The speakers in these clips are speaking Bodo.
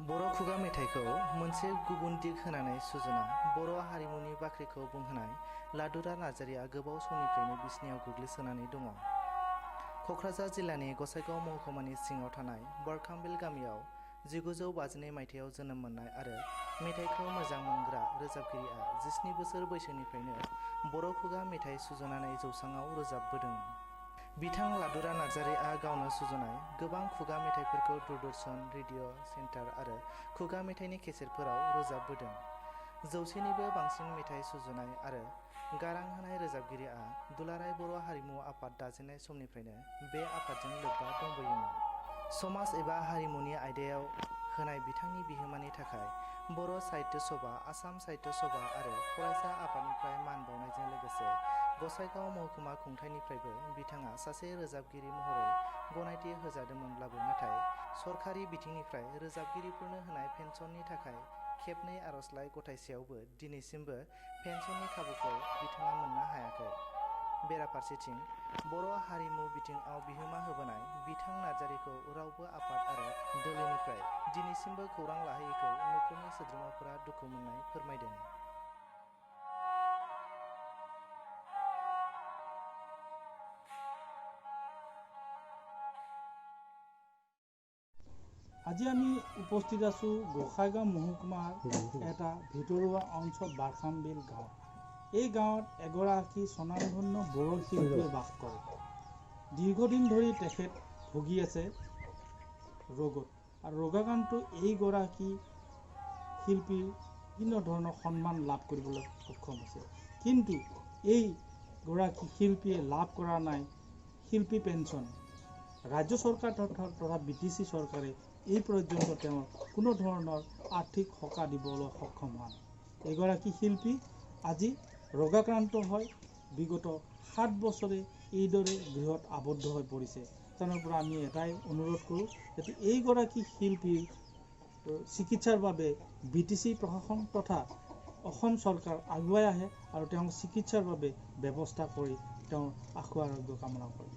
बर' खुगा मेथाइखौ मोनसे गुबुन दिग होनानै सुजुना बर' हारिमुनि बाख्रिखौ बुंहोनाय लादुरा नार्जारिया गोबाव समनिफ्रायनो बिसिनायाव गोग्लैसोनानै दङ। क'क्राझार जिल्लानि गसाइगाव महकुमानि सिङाव थानाय बरखामबिल गामियाव 1952 मायथाइयाव जोनोम मोननाय आरो मेथाइखौ मोजां मोनग्रा रोजाबगिरिया 17 बोसोर बैसोनिफ्रायनो बर' खुगा मेथाइ सुजुनानै जौसाङाव रोजाबबोदों। बिथां लादुरा नार्जारिया गावनो सुजुनाय गोबां खुगा मेथाइफोरखौ दूरदर्शन, रेडिअ' सेन्टार आरो खुगा मेथाइनि केसेटफोराव रोजाबबोदों। 100निबो बांसिन मेथाइ सुजुनाय आरो गारां होनाय रोजाबगिरिया दुलाराय बर' हारिमु आफाद दाजेननाय समनिफ्रायनो बे आफादजों लोब्बा दंबोयोमोन। समाज एबा हारिमुनि आयदायाव होनाय बिथांनि बिहोमानि थाखाय बर' साहित्य सभा, आसाम साहित्य सभा आरो फरायसा आफादनिफ्राय मान बावनायजों लोगोसे गसाइगाव महकुमा खुंथाइनिफ्रायबो बिथाङा सासे रोजाबगिरि महरै गनायथि होजादोंमोनब्लाबो नाथाय सरखारि बिथिंनिफ्राय रोजाबगिरिफोरनो होनाय पेन्सननि थाखाय खेबनै आर'जलाइ गथायसेयावबो दिनैसिमबो पेन्सननि खाबुखौ बिथाङा मोननो हायाखै। बेराफारसेथिं बर' हारिमु बिथिङाव बिहोमा होबोनाय बिथां नार्जारिखौ रावबो आफाद आरो दोलोनिफ्राय दिनैसिमबो खौरां लाहैयैखौ नखरनि सोद्रोमाफोरा दुखु मोननाय फोरमायदों। আজি আমি উপস্থিত আছো গোসাইগাঁও মহকুমাৰ এটা ভিতৰুৱা অঞ্চল বাৰখামবিল গাঁও। এই গাঁৱত এগৰাকী স্বনামধন্য বড়ো শিল্পীয়ে বাস কৰে। দীৰ্ঘদিন ধৰি তেখেত ভুগি আছে ৰোগত আৰু ৰোগাক্ৰান্ত এইগৰাকী শিল্পী বিভিন্ন ধৰণৰ সন্মান লাভ কৰিবলৈ সক্ষম হৈছে। কিন্তু এইগৰাকী শিল্পীয়ে লাভ কৰা নাই শিল্পী পেঞ্চন। ৰাজ্য চৰকাৰ তথা BTC চৰকাৰে এই পৰ্যন্ত তেওঁৰ কোনো ধৰণৰ আৰ্থিক সকাহ দিবলৈ সক্ষম হোৱা নাই। এগৰাকী শিল্পী আজি ৰোগাক্ৰান্ত হৈ বিগত 7 বছৰে এইদৰে গৃহত আবদ্ধ হৈ পৰিছে। তাৰ পৰা আমি এটাই অনুৰোধ কৰোঁ যে এইগৰাকী শিল্পীৰ চিকিৎসাৰ বাবে BTC প্ৰশাসন তথা অসম চৰকাৰ আগুৱাই আহে আৰু তেওঁ চিকিৎসাৰ বাবে ব্যৱস্থা কৰি তেওঁৰ আশু আৰোগ্য কামনা কৰে।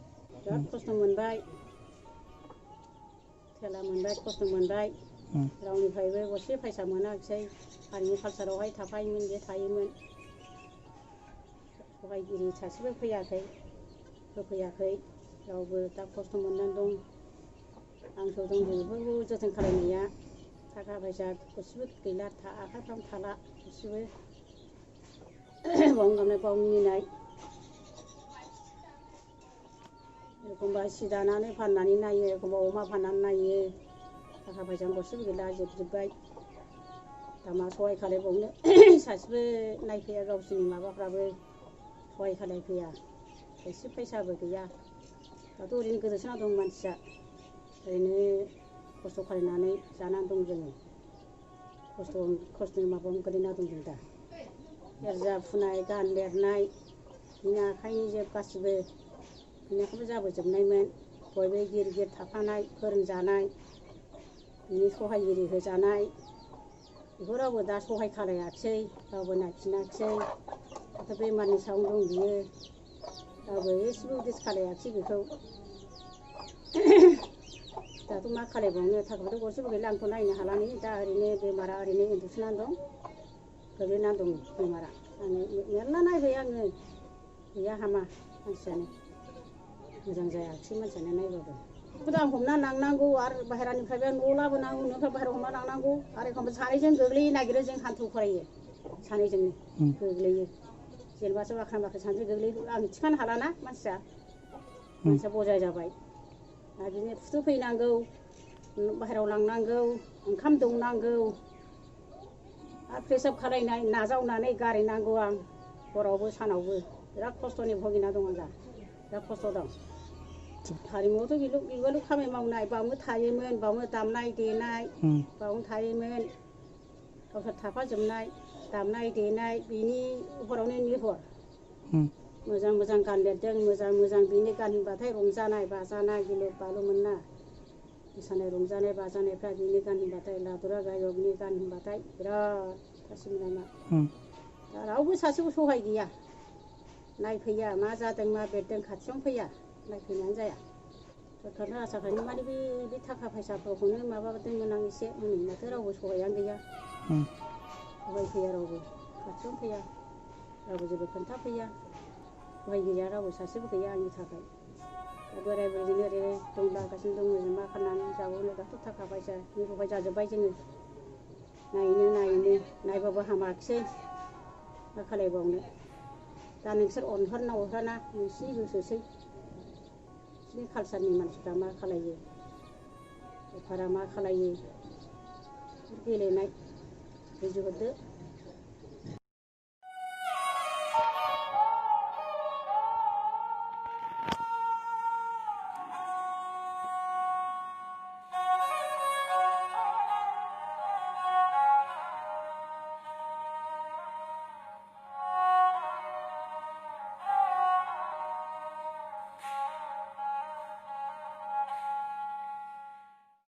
खस्थ' मोनबाय, थेला मोनबाय, खस्थ' मोनबाय, रावनिफ्रायबो गरसे फैसा मोनाखिसै। हारिमु कालसारावहाय थाफायोमोन, जे थायोमोन। सहायगिरि सासेबो फैयाखै, होफैयाखै रावबो। दा खस्थ' मोननानै दं। आंसो दं बेफोरखौ जोथोन खालामनाया। थाखा फैसा गरसेबो गैला, आखाइफ्रावनो थाला गरसेबो। बावनो गाबनाय बावनो मिनिनाय। एखमबा सि दानानै फाननानै नायो, एखमबा अमा फाननानै नायो। थाखा फैसा गरसेबो गैला, जोबजोब्बाय। दा मा सहाय खालामबावनो सासेबो नायफैया, गावसोरनि माबाफ्राबो सहाय खालामफैया। एसे फैसाबो गैया। दाथ' ओरैनो गोदोसोना दं मानसिया। ओरैनो खस्थ' खालामनानै जानानै दं जोङो। खस्थ'नि माबायावनो गोलैना दं जों दा। एरजा फुनाय, गान लिरनाय, बिनि आखाइनि जोब गासिबो बिनिखौबो जाबोजोबनायमोन। बयबो गिर गिर थाफानाय, फोरोंजानाय, बिनि सहायगिरि होजानाय। बेखौ रावबो दा सहाय खालायाखिसै, रावबो नायफिनाखिसै। दाथ' बेमारनि सायावनो दं बियो। रावबो एसेबो उदिस खालायाखिसै बेखौ। दाथ' मा खालायबावनो, थाखाफोर गरसेबो गैला, आंथ' नायनो हालानै। दा ओरैनो बेमारा ओरैनो उन्दुसोनानै दं, गोग्लैनानै दं बेमारा। आङो मेरला नायबाय आङो, गैया हामा मानसियानो। मोजां जायाखिसै मानसियानो नायबाबो। बेखौथ' आं हमना लांनांगौ आरो बाहेरानिफ्रायबो न'आव लाबोनांगौ, न'निफ्राय बाहेरायाव हमना लांनांगौ आरो एखमबा सानैजों गोग्लैनो नागिरो, जों हान्थु खरायो सानैजोंनो गोग्लैयो। जेनेबासो बाख्रा बाख्रि सानैजों गोग्लैयो, आं थिखांनो हालाना मानसिया बजाय जाबाय। आरो बिदिनो फुथुफैनांगौ, बाहेरायाव लांनांगौ, ओंखाम दौनांगौ आरो प्रेसाब खालायनाय, नाजावनानै गारहैनांगौ आं हरावबो सानावबो। बिराद खस्थ'नि भुगिना दं आं दा, बिराद खस्थ' दं। हारिमुआवथ' बेल' खामानि मावनाय, बावनो थायोमोन, बावनो दामनाय देनाय, बावनो थायोमोन। गावसोर थाफाजोबनाय, दामनाय देनाय, बिनि हरावनो निहर। मोजां मोजां गान लिरदों, मोजां मोजां बिनि गान होनबाथाय रंजानाय बाजानाय गिलु बालुमोन ना। मोसानाय रंजानाय बाजानायफ्रा बिनि गान होनबाथाय, लादुरा गायकनि गान होनबाथाय बिराद खासिमोन। दा रावबो सासेबो सहाय गैया, नायफैया, मा जादों मा बेरदों खाथियावनो फैया, नायफैनायानो जाया। सोरखारनो आसा खालामो माने बे थाखा फैसाफोरखौनो माबादोंमोन आं एसे माथो रावबो सहायानो गैया सहाय फैया रावबो खाथियावनो फैया रावबो जेबो खोन्थाफैया सहाय गैया रावबो सासेबो गैया आंनि थाखाय दा बोराय बुरैजोंनो ओरैनो दंलागासिनो दङ जों मा खालामनानै जाबावनो दाथ' थाखा फैसानि बहाय जाजोब्बाय जोङो नायनो नायबाबो हामाखिसै मा खालायबावनो दा नोंसोर अनहरना अरहराना नोंसिनि गोसोसै नोंसिनि कालसारनि मानसिफ्रा मा खालायो सरकारा मा खालायो गेलेनाय बुजिहरदो